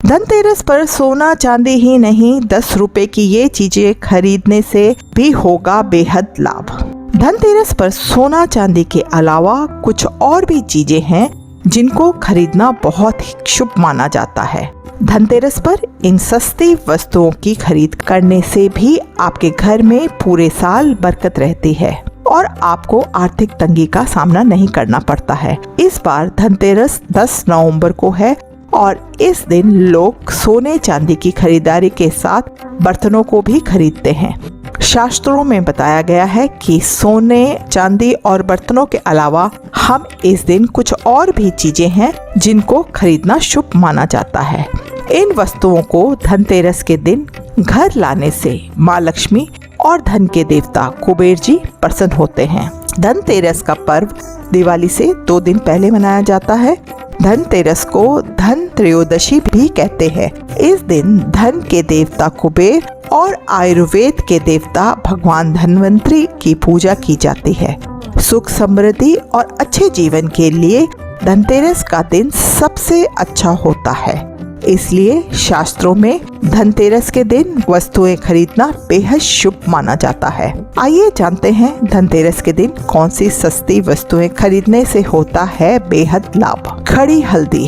धनतेरस पर सोना चांदी ही नहीं 10 रुपए की ये चीजें खरीदने से भी होगा बेहद लाभ। धनतेरस पर सोना चांदी के अलावा कुछ और भी चीजें हैं जिनको खरीदना बहुत ही शुभ माना जाता है। धनतेरस पर इन सस्ती वस्तुओं की खरीद करने से भी आपके घर में पूरे साल बरकत रहती है और आपको आर्थिक तंगी का सामना नहीं करना पड़ता है। इस बार धनतेरस 10 नवंबर को है और इस दिन लोग सोने चांदी की खरीदारी के साथ बर्तनों को भी खरीदते हैं। शास्त्रों में बताया गया है कि सोने चांदी और बर्तनों के अलावा हम इस दिन कुछ और भी चीजें हैं जिनको खरीदना शुभ माना जाता है। इन वस्तुओं को धनतेरस के दिन घर लाने से माँ लक्ष्मी और धन के देवता कुबेर जी प्रसन्न होते हैं। धनतेरस का पर्व दिवाली से 2 दिन पहले मनाया जाता है। धनतेरस को धन त्रयोदशी भी कहते हैं। इस दिन धन के देवता कुबेर और आयुर्वेद के देवता भगवान धन्वंतरी की पूजा की जाती है। सुख समृद्धि और अच्छे जीवन के लिए धनतेरस का दिन सबसे अच्छा होता है। इसलिए शास्त्रों में धनतेरस के दिन वस्तुएं खरीदना बेहद शुभ माना जाता है। आइए जानते हैं धनतेरस के दिन कौन सी सस्ती वस्तुएं खरीदने से होता है बेहद लाभ। खड़ी हल्दी।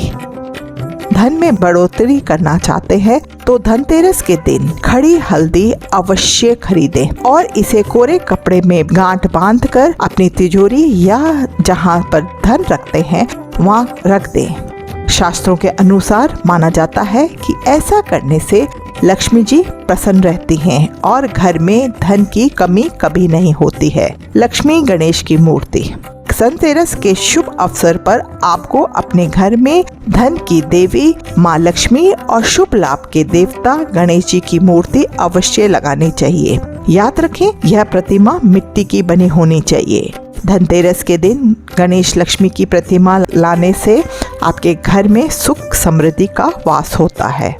धन में बढ़ोतरी करना चाहते हैं तो धनतेरस के दिन खड़ी हल्दी अवश्य खरीदें और इसे कोरे कपड़े में गांठ बांधकर अपनी तिजोरी या जहां पर धन रखते हैं वहां रख दें। शास्त्रों के अनुसार माना जाता है कि ऐसा करने से लक्ष्मी जी प्रसन्न रहती हैं और घर में धन की कमी कभी नहीं होती है। लक्ष्मी गणेश की मूर्ति। धनतेरस के शुभ अवसर पर आपको अपने घर में धन की देवी माँ लक्ष्मी और शुभ लाभ के देवता गणेश जी की मूर्ति अवश्य लगानी चाहिए। याद रखें, यह प्रतिमा मिट्टी की बनी होनी चाहिए। धनतेरस के दिन गणेश लक्ष्मी की प्रतिमा लाने से आपके घर में सुख समृद्धि का वास होता है।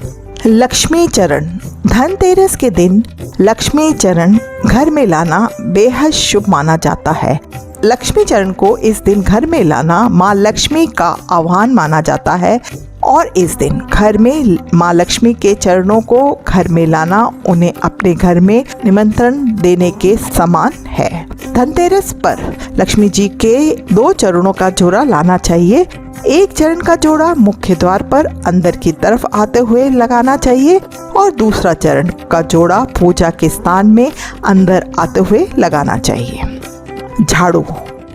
लक्ष्मी चरण। धनतेरस के दिन लक्ष्मी चरण घर में लाना बेहद शुभ माना जाता है। लक्ष्मी चरण को इस दिन घर में लाना माँ लक्ष्मी का आह्वान माना जाता है और इस दिन घर में माँ लक्ष्मी के चरणों को घर में लाना उन्हें अपने घर में निमंत्रण देने के समान है। धनतेरस पर लक्ष्मी जी के 2 चरणों का जोड़ा लाना चाहिए। एक चरण का जोड़ा मुख्य द्वार पर अंदर की तरफ आते हुए लगाना चाहिए और दूसरा चरण का जोड़ा पूजा के स्थान में अंदर आते हुए लगाना चाहिए। झाड़ू।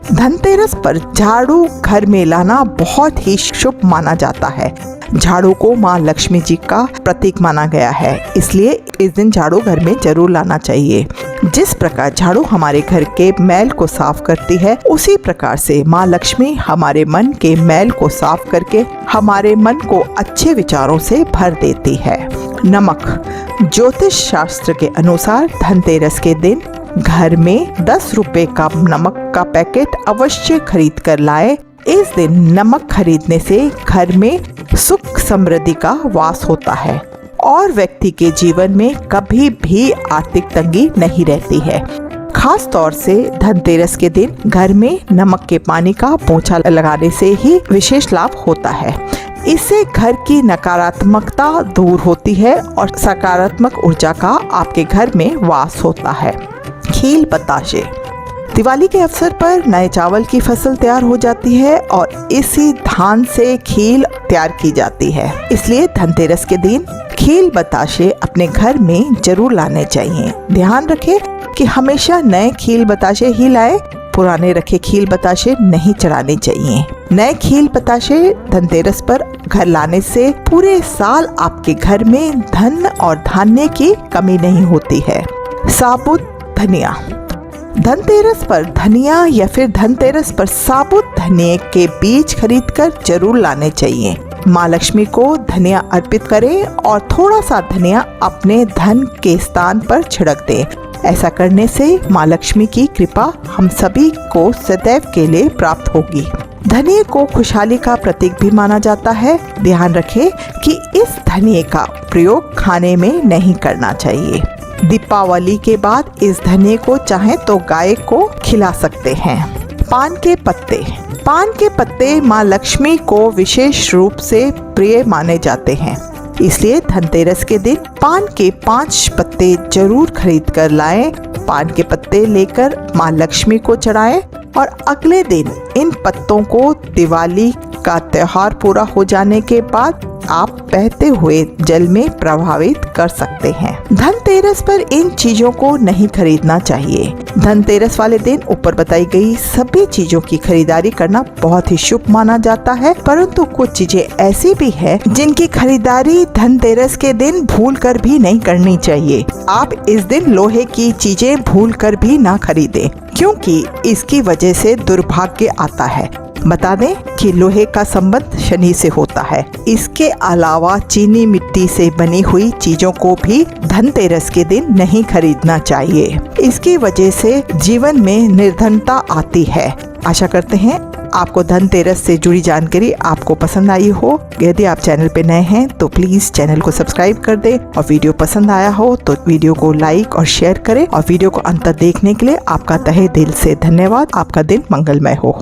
धनतेरस पर झाड़ू घर में लाना बहुत ही शुभ माना जाता है। झाड़ू को माँ लक्ष्मी जी का प्रतीक माना गया है, इसलिए इस दिन झाड़ू घर में जरूर लाना चाहिए। जिस प्रकार झाड़ू हमारे घर के मैल को साफ करती है, उसी प्रकार से माँ लक्ष्मी हमारे मन के मैल को साफ करके हमारे मन को अच्छे विचारों से भर देती है। नमक। ज्योतिष शास्त्र के अनुसार धनतेरस के दिन घर में 10 रुपए का नमक का पैकेट अवश्य खरीद कर लाए। इस दिन नमक खरीदने से घर में सुख समृद्धि का वास होता है और व्यक्ति के जीवन में कभी भी आर्थिक तंगी नहीं रहती है। खास तौर से धनतेरस के दिन घर में नमक के पानी का पोंछा लगाने से ही विशेष लाभ होता है। इससे घर की नकारात्मकता दूर होती है और सकारात्मक ऊर्जा का आपके घर में वास होता है। खील बताशे। दिवाली के अवसर पर नए चावल की फसल तैयार हो जाती है और इसी धान से खील तैयार की जाती है। इसलिए धनतेरस के दिन खील बताशे अपने घर में जरूर लाने चाहिए। ध्यान रखें कि हमेशा नए खील बताशे ही लाएं, पुराने रखे खील बताशे नहीं चढ़ाने चाहिए। नए खील बताशे धनतेरस पर घर लाने से पूरे साल आपके घर में धन और धान्य की कमी नहीं होती है। साबुत धनिया। धनतेरस पर धनिया या फिर धनतेरस पर साबुत धनिया के बीज खरीदकर जरूर लाने चाहिए। माँ लक्ष्मी को धनिया अर्पित करें और थोड़ा सा धनिया अपने धन के स्थान पर छिड़क दें। ऐसा करने से माँ लक्ष्मी की कृपा हम सभी को सदैव के लिए प्राप्त होगी। धनिया को खुशहाली का प्रतीक भी माना जाता है। ध्यान रखें कि इस धनिया का प्रयोग खाने में नहीं करना चाहिए। दीपावली के बाद इस धनिया को चाहे तो गाय को खिला सकते हैं। पान के पत्ते। पान के पत्ते माँ लक्ष्मी को विशेष रूप से प्रिय माने जाते हैं। इसलिए धनतेरस के दिन पान के 5 पत्ते जरूर खरीद कर लाएं। पान के पत्ते लेकर माँ लक्ष्मी को चढ़ाएं और अगले दिन इन पत्तों को दिवाली का त्योहार पूरा हो जाने के बाद आप बहते हुए जल में प्रभावित कर सकते हैं। धनतेरस पर इन चीजों को नहीं खरीदना चाहिए। धनतेरस वाले दिन ऊपर बताई गई सभी चीजों की खरीदारी करना बहुत ही शुभ माना जाता है, परंतु कुछ चीजें ऐसी भी है जिनकी खरीदारी धनतेरस के दिन भूल कर भी नहीं करनी चाहिए। आप इस दिन लोहे की चीजें भूल कर भी ना खरीदें, क्योंकि इसकी वजह से दुर्भाग्य आता है। बता दें कि लोहे का संबंध शनि से होता है। इसके अलावा चीनी मिट्टी से बनी हुई चीजों को भी धनतेरस के दिन नहीं खरीदना चाहिए। इसकी वजह से जीवन में निर्धनता आती है। आशा करते हैं आपको धनतेरस से जुड़ी जानकारी आपको पसंद आई हो। यदि आप चैनल पे नए हैं तो प्लीज चैनल को सब्सक्राइब कर दें और वीडियो पसंद आया हो तो वीडियो को लाइक और शेयर करें। और वीडियो को अंत तक देखने के लिए आपका तहे दिल से धन्यवाद। आपका दिन मंगलमय हो।